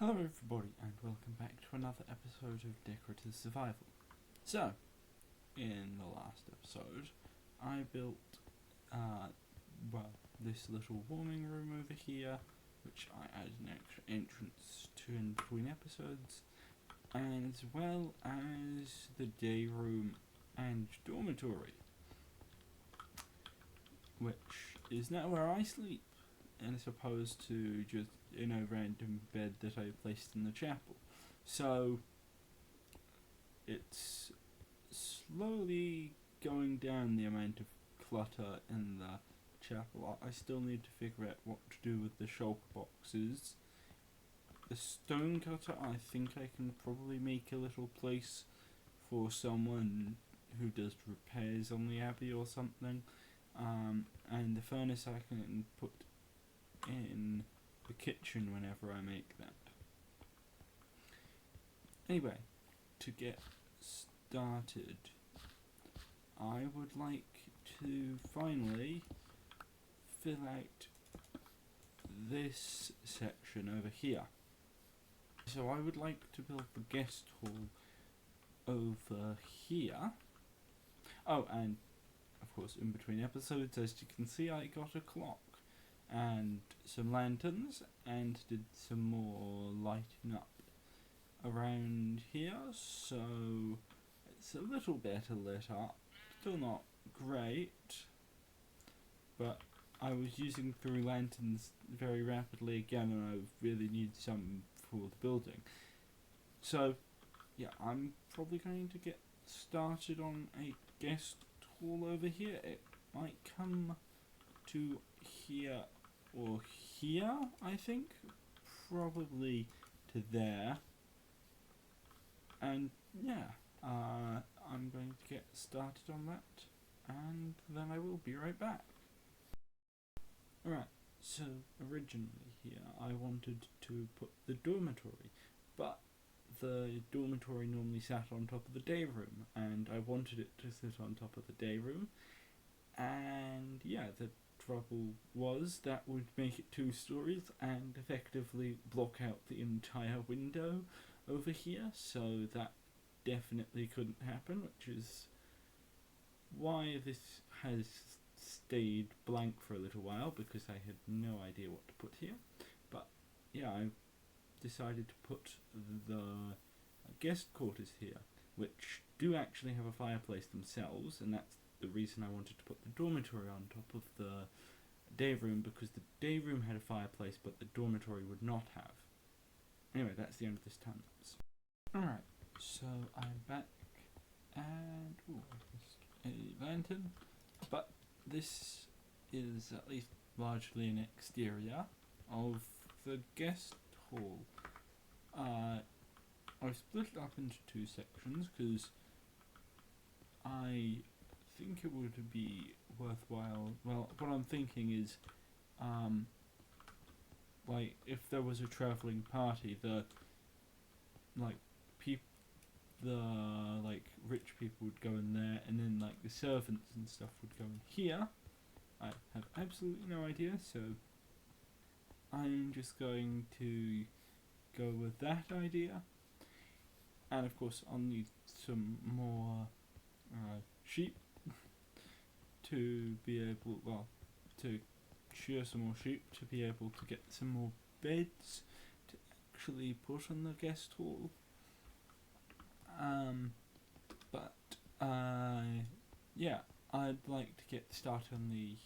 Hello everybody and welcome back to another episode of Decorative Survival. So, in the last episode, I built, this little warming room over here, which I added an extra entrance to in between episodes, as well as the day room and dormitory, which is now where I sleep, as opposed to just in a random bed that I placed in the chapel. So it's slowly going down the amount of clutter in the chapel. I still need to figure out what to do with the shulker boxes. The stone cutter, I think I can probably make a little place for someone who does repairs on the abbey or something. And the furnace I can put in the kitchen whenever I make that. Anyway, to get started, I would like to finally fill out this section over here. So I would like to build the guest hall over here. Oh, and of course in between episodes, as you can see, I got a clock and some lanterns and did some more lighting up around here, so it's a little better lit up. Still not great, but I was using through lanterns very rapidly again, and I really need some for the building. So yeah, I'm probably going to get started on a guest hall over here. It might come to here or here, I think. Probably to there. And yeah, I'm going to get started on that, and then I will be right back. Alright, so originally here I wanted to put the dormitory, but the dormitory normally sat on top of the day room, and I wanted it to sit on top of the day room, and yeah, the trouble was that would make it 2 stories and effectively block out the entire window over here, so that definitely couldn't happen, which is why this has stayed blank for a little while, because I had no idea what to put here. But yeah, I decided to put the guest quarters here, which do actually have a fireplace themselves, and that's the reason I wanted to put the dormitory on top of the day room, because the day room had a fireplace but the dormitory would not have. Anyway, that's the end of this time lapse. Alright, so I'm back, and a lantern, but this is at least largely an exterior of the guest hall. I've split it up into 2 sections because I think it would be worthwhile. Well, what I'm thinking is, like, if there was a travelling party, the rich people would go in there, and then like the servants and stuff would go in here. I have absolutely no idea, so I'm just going to go with that idea. And of course I'll need some more sheep to be able, to shear some more sheep to be able to get some more beds to actually put on the guest hall. Yeah, I'd like to get started on the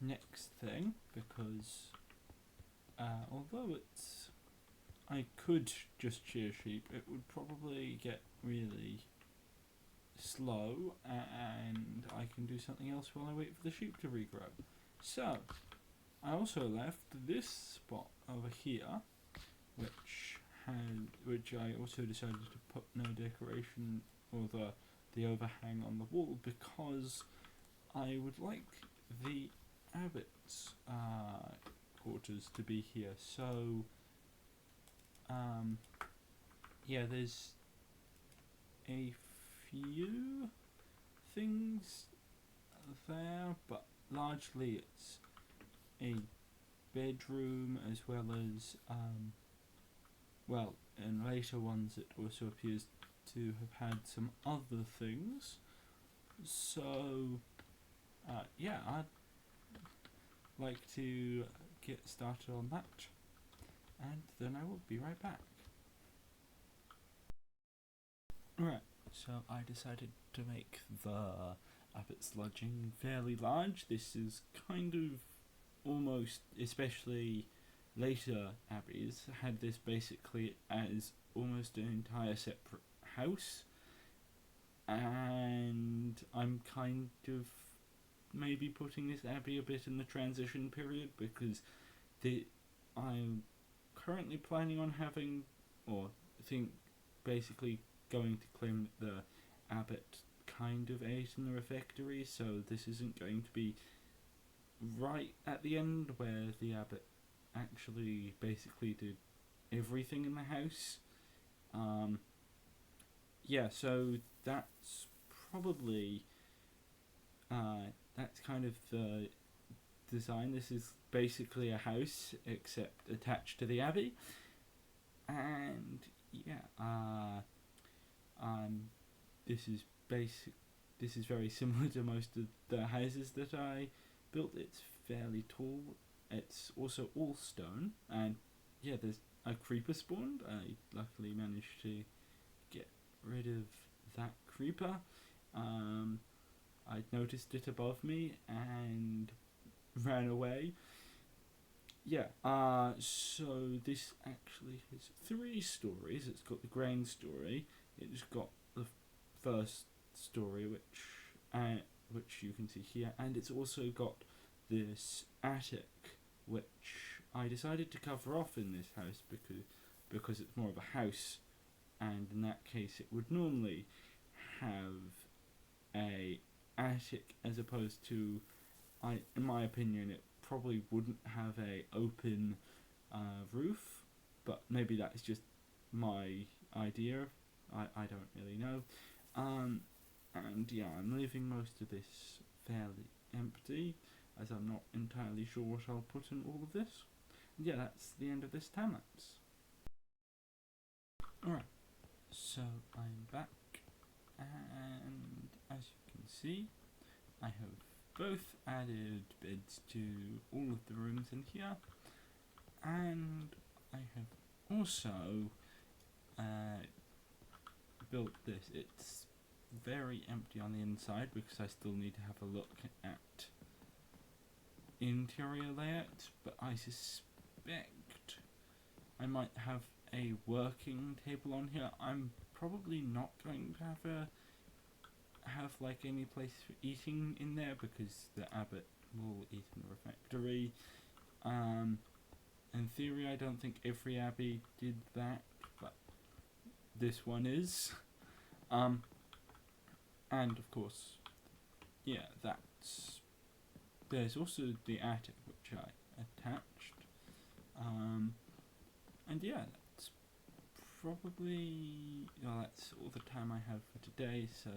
next thing, because although I could just shear sheep, it would probably get really slow, and I can do something else while I wait for the sheep to regrow. So I also left this spot over here, which I also decided to put no decoration or the overhang on the wall, because I would like the abbot's quarters to be here. So yeah, there's a few things there, but largely it's a bedroom as well as well, in later ones it also appears to have had some other things. So, yeah, I'd like to get started on that, and then I will be right back. Right, so I decided to make the abbot's lodging fairly large. This is kind of almost, especially later abbeys, had this basically as almost an entire separate house, and I'm kind of maybe putting this abbey a bit in the transition period because I'm currently planning on having, or think basically going to claim that the abbot kind of ate in the refectory, so this isn't going to be right at the end where the abbot actually basically did everything in the house. Yeah, so that's probably that's kind of the design. This is basically a house except attached to the abbey, and yeah, this is basic. This is very similar to most of the houses that I built. It's fairly tall. It's also all stone, and yeah, there's a creeper spawned. I luckily managed to get rid of that creeper. I noticed it above me and ran away. Yeah, so this actually has 3 stories. It's got the grain story, it's got the first story, which you can see here, and it's also got this attic, which I decided to cover off in this house because it's more of a house, and in that case it would normally have a attic as opposed to, in my opinion, it probably wouldn't have a open roof, but maybe that's just my idea. I don't really know. And yeah, I'm leaving most of this fairly empty, as I'm not entirely sure what I'll put in all of this. And yeah, that's the end of this time lapse. Alright, so I'm back, and as you can see, I have both added beds to all of the rooms in here, and I have also built this. It's very empty on the inside because I still need to have a look at interior layout, but I suspect I might have a working table on here. I'm probably not going to have like any place for eating in there because the abbot will eat in the refectory. In theory, I don't think every abbey did that, but this one is. And of course, yeah, there's also the attic which I attached. And yeah, that's probably, that's all the time I have for today, so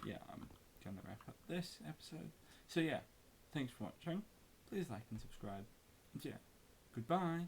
yeah, I'm gonna wrap up this episode. So yeah, thanks for watching. Please like and subscribe. And yeah, goodbye.